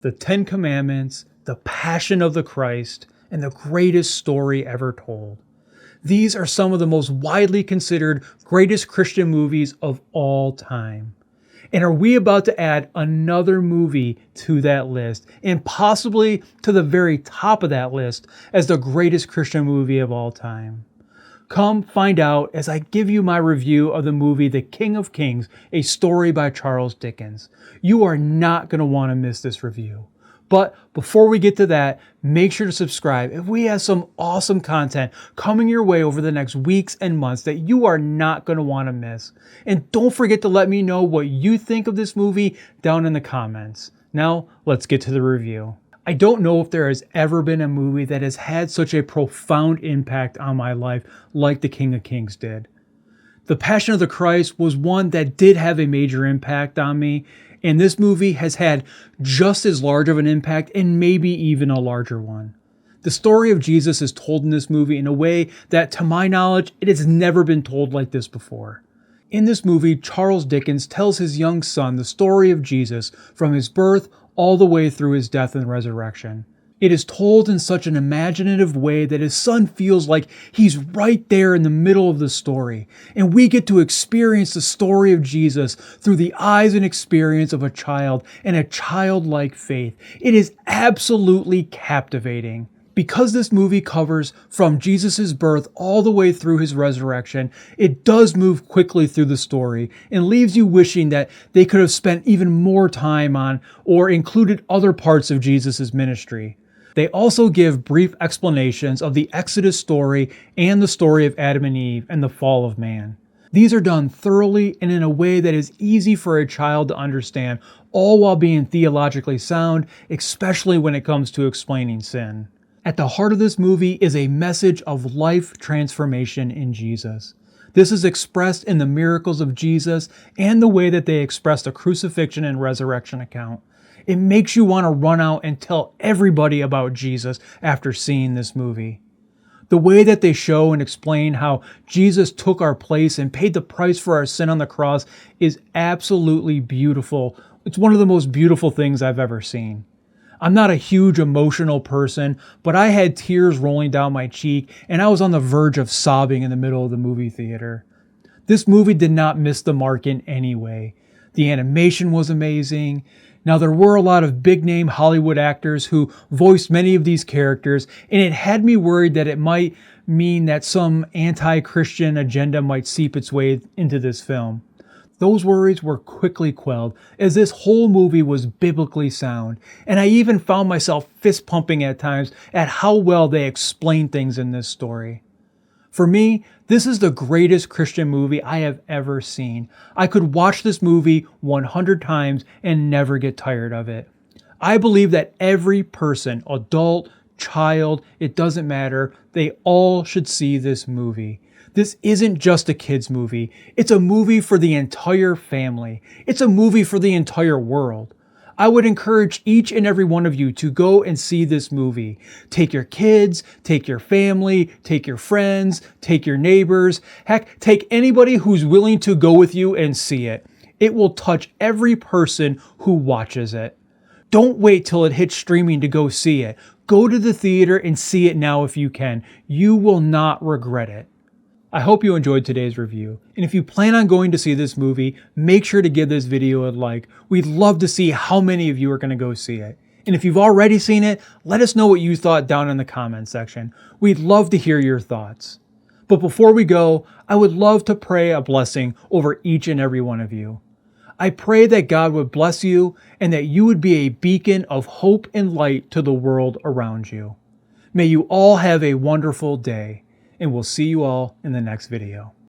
the Ten Commandments, the Passion of the Christ, and the greatest story ever told. These are some of the most widely considered greatest Christian movies of all time. And are we about to add another movie to that list, and possibly to the very top of that list as the greatest Christian movie of all time? Come find out as I give you my review of the movie The King of Kings, a story by Charles Dickens. You are not going to want to miss this review. But before we get to that, make sure to subscribe if we have some awesome content coming your way over the next weeks and months that you are not going to want to miss. And don't forget to let me know what you think of this movie down in the comments. Now, let's get to the review. I don't know if there has ever been a movie that has had such a profound impact on my life like The King of Kings did. The Passion of the Christ was one that did have a major impact on me, and this movie has had just as large of an impact and maybe even a larger one. The story of Jesus is told in this movie in a way that, to my knowledge, it has never been told like this before. In this movie, Charles Dickens tells his young son the story of Jesus from his birth all the way through his death and resurrection. It is told in such an imaginative way that his son feels like he's right there in the middle of the story, and we get to experience the story of Jesus through the eyes and experience of a child and a childlike faith. It is absolutely captivating. Because this movie covers from Jesus' birth all the way through his resurrection, it does move quickly through the story and leaves you wishing that they could have spent even more time on or included other parts of Jesus' ministry. They also give brief explanations of the Exodus story and the story of Adam and Eve and the fall of man. These are done thoroughly and in a way that is easy for a child to understand, all while being theologically sound, especially when it comes to explaining sin. At the heart of this movie is a message of life transformation in Jesus. This is expressed in the miracles of Jesus and the way that they express the crucifixion and resurrection account. It makes you want to run out and tell everybody about Jesus after seeing this movie. The way that they show and explain how Jesus took our place and paid the price for our sin on the cross is absolutely beautiful. It's one of the most beautiful things I've ever seen. I'm not a huge emotional person, but I had tears rolling down my cheek and I was on the verge of sobbing in the middle of the movie theater. This movie did not miss the mark in any way. The animation was amazing. Now, there were a lot of big-name Hollywood actors who voiced many of these characters, and it had me worried that it might mean that some anti-Christian agenda might seep its way into this film. Those worries were quickly quelled, as this whole movie was biblically sound, and I even found myself fist-pumping at times at how well they explained things in this story. For me, this is the greatest Christian movie I have ever seen. I could watch this movie 100 times and never get tired of it. I believe that every person, adult, child, it doesn't matter, they all should see this movie. This isn't just a kid's movie. It's a movie for the entire family. It's a movie for the entire world. I would encourage each and every one of you to go and see this movie. Take your kids, take your family, take your friends, take your neighbors. Heck, take anybody who's willing to go with you and see it. It will touch every person who watches it. Don't wait till it hits streaming to go see it. Go to the theater and see it now if you can. You will not regret it. I hope you enjoyed today's review, and if you plan on going to see this movie, make sure to give this video a like. We'd love to see how many of you are going to go see it. And if you've already seen it, let us know what you thought down in the comments section. We'd love to hear your thoughts. But before we go, I would love to pray a blessing over each and every one of you. I pray that God would bless you and that you would be a beacon of hope and light to the world around you. May you all have a wonderful day. And we'll see you all in the next video.